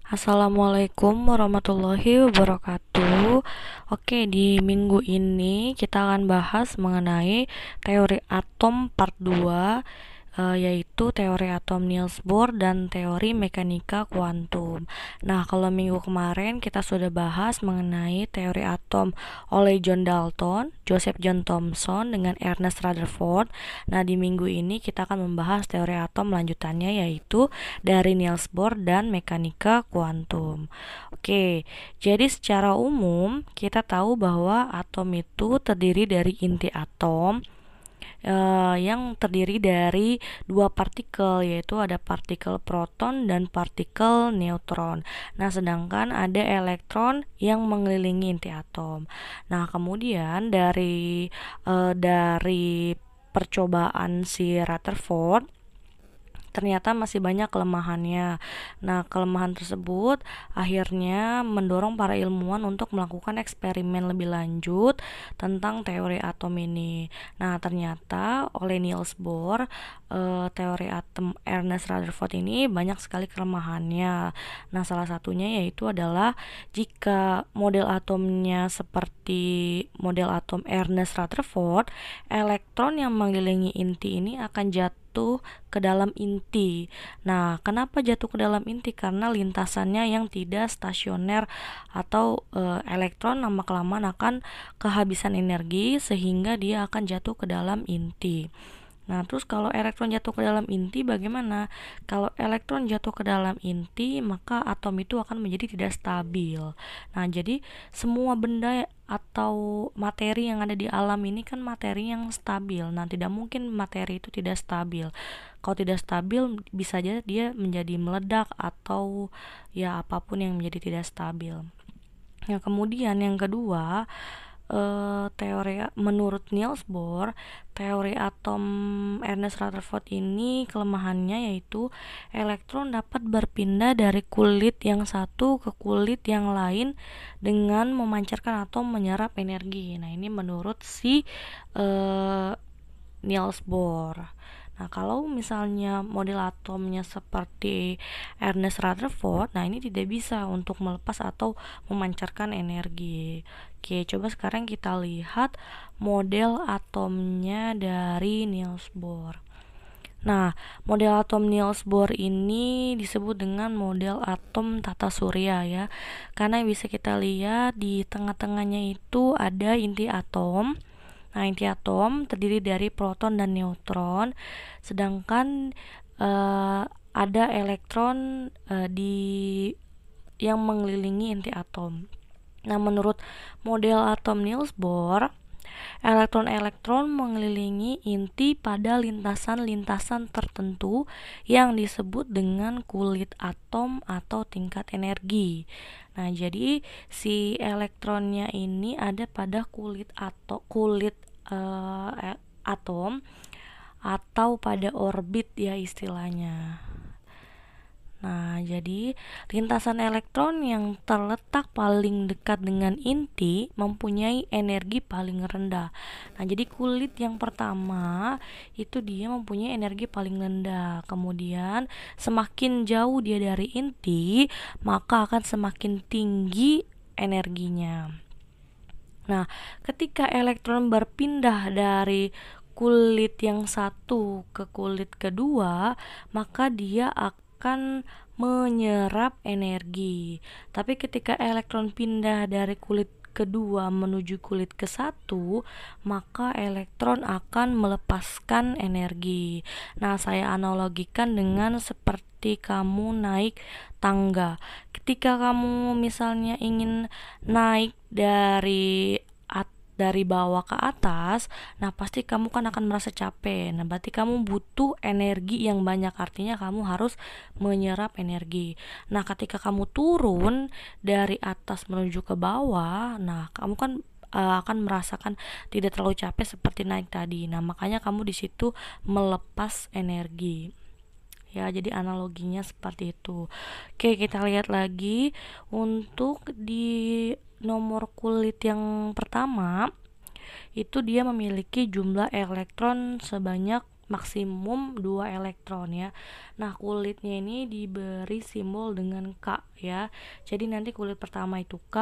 Assalamualaikum warahmatullahi wabarakatuh. Oke, di minggu ini kita akan bahas mengenai teori atom part 2, yaitu teori atom Niels Bohr dan teori mekanika kuantum. Nah, kalau minggu kemarin kita sudah bahas mengenai teori atom oleh John Dalton, Joseph John Thomson dengan Ernest Rutherford. Nah, di minggu ini kita akan membahas teori atom lanjutannya, yaitu dari Niels Bohr dan mekanika kuantum. Oke, jadi secara umum kita tahu bahwa atom itu terdiri dari inti atom yang terdiri dari dua partikel, yaitu ada partikel proton dan partikel neutron. Nah, sedangkan ada elektron yang mengelilingi inti atom. Nah, kemudian dari percobaan si Rutherford ternyata masih banyak kelemahannya. Nah, kelemahan tersebut akhirnya mendorong para ilmuwan untuk melakukan eksperimen lebih lanjut tentang teori atom ini. Nah, ternyata oleh Niels Bohr, teori atom Ernest Rutherford ini banyak sekali kelemahannya. Nah, salah satunya yaitu adalah jika model atomnya seperti model atom Ernest Rutherford, elektron yang mengelilingi inti ini akan jatuh ke dalam inti. Nah, kenapa jatuh ke dalam inti? Karena lintasannya yang tidak stasioner atau elektron lama kelamaan akan kehabisan energi sehingga dia akan jatuh ke dalam inti. Nah, terus kalau elektron jatuh ke dalam inti bagaimana? Kalau elektron jatuh ke dalam inti, maka atom itu akan menjadi tidak stabil. Nah, jadi semua benda atau materi yang ada di alam ini kan materi yang stabil. Nah, tidak mungkin materi itu tidak stabil. Kalau tidak stabil, bisa aja dia menjadi meledak atau ya apapun yang menjadi tidak stabil. Nah, kemudian yang kedua, teori menurut Niels Bohr, teori atom Ernest Rutherford ini kelemahannya yaitu elektron dapat berpindah dari kulit yang satu ke kulit yang lain dengan memancarkan atau menyerap energi. Nah, ini menurut si Niels Bohr. Nah, kalau misalnya model atomnya seperti Ernest Rutherford, nah ini tidak bisa untuk melepas atau memancarkan energi. Oke, coba sekarang kita lihat model atomnya dari Niels Bohr. Nah, model atom Niels Bohr ini disebut dengan model atom tata surya ya. Karena bisa kita lihat di tengah-tengahnya itu ada inti atom. Nah, inti atom terdiri dari proton dan neutron, sedangkan ada elektron di yang mengelilingi inti atom. Nah, menurut model atom Niels Bohr, elektron-elektron mengelilingi inti pada lintasan-lintasan tertentu yang disebut dengan kulit atom atau tingkat energi. Nah, jadi si elektronnya ini ada pada kulit atau atom atau pada orbit ya istilahnya. Nah, jadi lintasan elektron yang terletak paling dekat dengan inti mempunyai energi paling rendah. Nah, jadi kulit yang pertama itu dia mempunyai energi paling rendah. Kemudian semakin jauh dia dari inti, maka akan semakin tinggi energinya. Nah, ketika elektron berpindah dari kulit yang satu ke kulit kedua, maka dia akan menyerap energi. Tapi ketika elektron pindah dari kulit kedua menuju kulit ke satu, maka elektron akan melepaskan energi. Nah, saya analogikan dengan seperti kamu naik tangga. Ketika kamu misalnya ingin naik dari bawah ke atas, nah pasti kamu kan akan merasa capek. Nah, berarti kamu butuh energi yang banyak, artinya kamu harus menyerap energi. Nah, ketika kamu turun dari atas menuju ke bawah, nah kamu kan akan merasakan tidak terlalu capek seperti naik tadi. Nah, makanya kamu di situ melepas energi. Ya, jadi analoginya seperti itu. Oke, kita lihat lagi untuk di nomor kulit yang pertama itu dia memiliki jumlah elektron sebanyak maksimum 2 elektron ya. Nah, kulitnya ini diberi simbol dengan K ya. Jadi nanti kulit pertama itu K,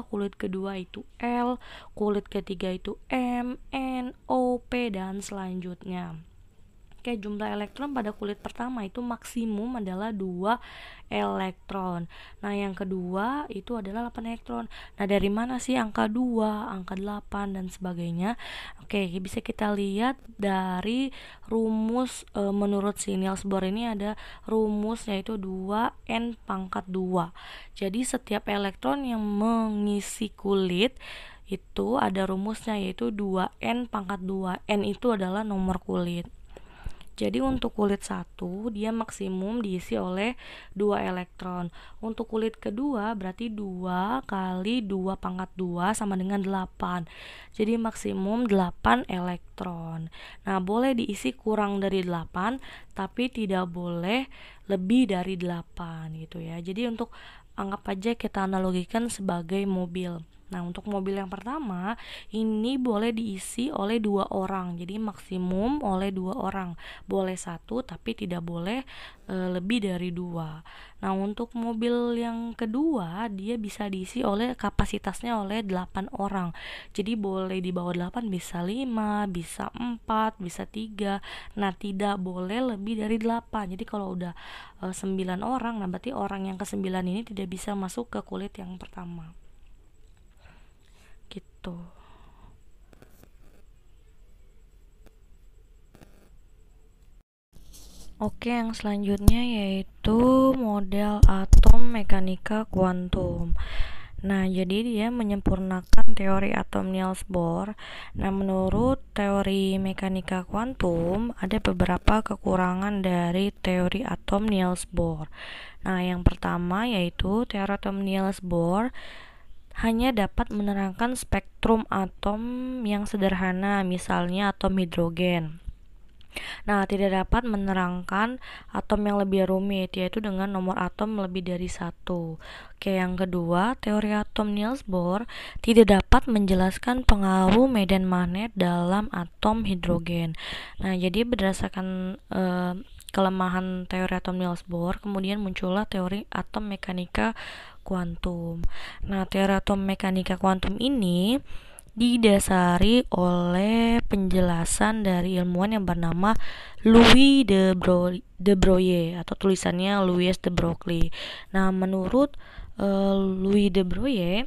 kulit kedua itu L, kulit ketiga itu M, N, O, P dan selanjutnya. Oke, jumlah elektron pada kulit pertama itu maksimum adalah 2 elektron. Nah, yang kedua itu adalah 8 elektron. Nah, dari mana sih angka 2, angka 8 dan sebagainya? Oke, bisa kita lihat dari rumus menurut si Niels Bohr ini ada rumus yaitu 2N pangkat 2. Jadi setiap elektron yang mengisi kulit itu ada rumusnya yaitu 2N pangkat 2. N itu adalah nomor kulit. Jadi untuk kulit 1 dia maksimum diisi oleh 2 elektron. Untuk kulit kedua berarti 2 kali 2 pangkat 2 sama dengan 8. Jadi maksimum 8 elektron. Nah, boleh diisi kurang dari 8 tapi tidak boleh lebih dari 8 gitu ya. Jadi untuk anggap aja kita analogikan sebagai mobil. Nah, untuk mobil yang pertama ini boleh diisi oleh 2 orang. Jadi maksimum oleh 2 orang. Boleh 1 tapi tidak boleh lebih dari 2. Nah, untuk mobil yang kedua dia bisa diisi oleh kapasitasnya oleh 8 orang. Jadi boleh di bawah 8, bisa 5, bisa 4, bisa 3. Nah, tidak boleh lebih dari 8. Jadi kalau udah 9 orang, nah berarti orang yang ke-9 ini tidak bisa masuk ke kulit yang pertama. Gitu. Oke, yang selanjutnya yaitu model atom mekanika kuantum. Nah, jadi dia menyempurnakan teori atom Niels Bohr. Nah, menurut teori mekanika kuantum ada beberapa kekurangan dari teori atom Niels Bohr. Nah, yang pertama yaitu teori atom Niels Bohr hanya dapat menerangkan spektrum atom yang sederhana, misalnya atom hidrogen. Nah, tidak dapat menerangkan atom yang lebih rumit, yaitu dengan nomor atom lebih dari 1. Oke, yang kedua, teori atom Niels Bohr tidak dapat menjelaskan pengaruh medan magnet dalam atom hidrogen. Nah, jadi berdasarkan kelemahan teori atom Niels Bohr, kemudian muncullah teori atom mekanika kuantum. Nah, teori atom mekanika kuantum ini didasari oleh penjelasan dari ilmuwan yang bernama Louis de Broglie atau tulisannya Louis de Broglie. Nah, menurut Louis de Broglie,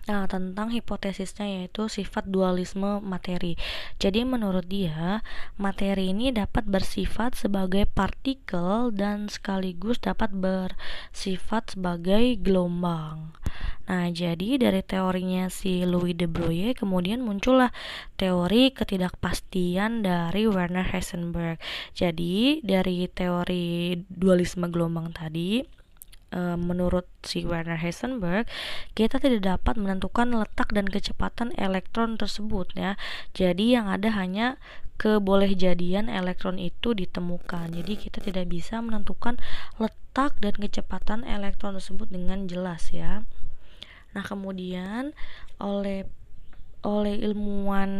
tentang hipotesisnya yaitu sifat dualisme materi. Jadi menurut dia, materi ini dapat bersifat sebagai partikel dan sekaligus dapat bersifat sebagai gelombang. Nah, jadi dari teorinya si Louis de Broglie kemudian muncullah teori ketidakpastian dari Werner Heisenberg. Jadi dari teori dualisme gelombang tadi, menurut si Werner Heisenberg, kita tidak dapat menentukan letak dan kecepatan elektron tersebut ya. Jadi yang ada hanya kebolehjadian elektron itu ditemukan. Jadi kita tidak bisa menentukan letak dan kecepatan elektron tersebut dengan jelas ya. Nah, kemudian oleh ilmuwan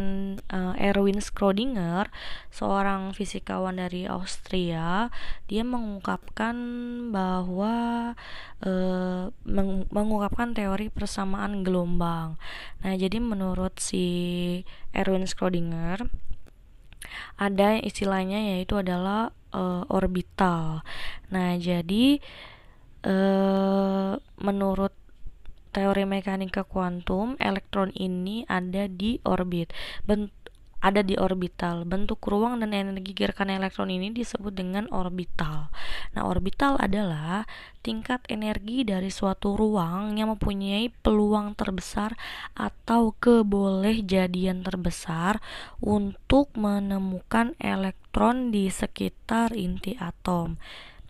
Erwin Schrödinger, seorang fisikawan dari Austria, dia mengungkapkan bahwa mengungkapkan teori persamaan gelombang. Nah, jadi menurut si Erwin Schrödinger ada istilahnya yaitu adalah orbital. Nah, jadi menurut teori mekanika kuantum, elektron ini ada di orbital. Bentuk ruang dan energi gerakan elektron ini disebut dengan orbital. Nah, orbital adalah tingkat energi dari suatu ruang yang mempunyai peluang terbesar atau kebolehjadian terbesar untuk menemukan elektron di sekitar inti atom.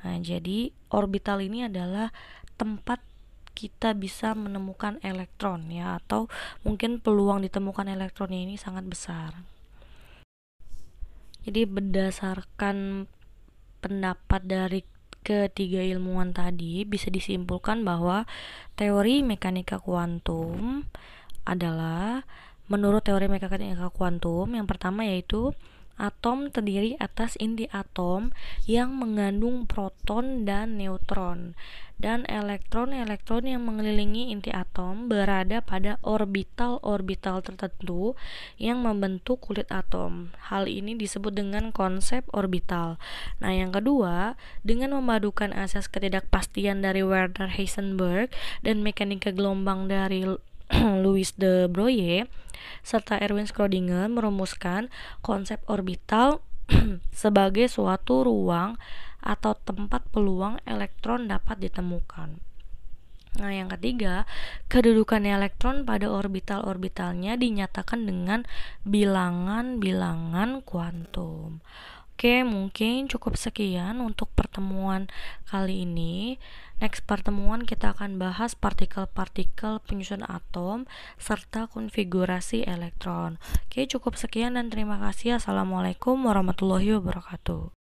Nah, jadi orbital ini adalah tempat kita bisa menemukan elektron ya, atau mungkin peluang ditemukan elektronnya ini sangat besar. Jadi berdasarkan pendapat dari ketiga ilmuwan tadi bisa disimpulkan bahwa teori mekanika kuantum adalah, menurut teori mekanika kuantum yang pertama yaitu Atom terdiri atas inti atom yang mengandung proton dan neutron, dan elektron-elektron yang mengelilingi inti atom berada pada orbital-orbital tertentu yang membentuk kulit atom. Hal ini disebut dengan konsep orbital. Nah, yang kedua, dengan memadukan asas ketidakpastian dari Werner Heisenberg dan mekanika gelombang dari Louis de Broglie serta Erwin Schrödinger merumuskan konsep orbital sebagai suatu ruang atau tempat peluang elektron dapat ditemukan. Nah, yang ketiga, kedudukan elektron pada orbital-orbitalnya dinyatakan dengan bilangan-bilangan kuantum. Oke, mungkin cukup sekian untuk pertemuan kali ini. Next pertemuan kita akan bahas partikel-partikel penyusun atom serta konfigurasi elektron. Oke, cukup sekian dan terima kasih. Assalamualaikum warahmatullahi wabarakatuh.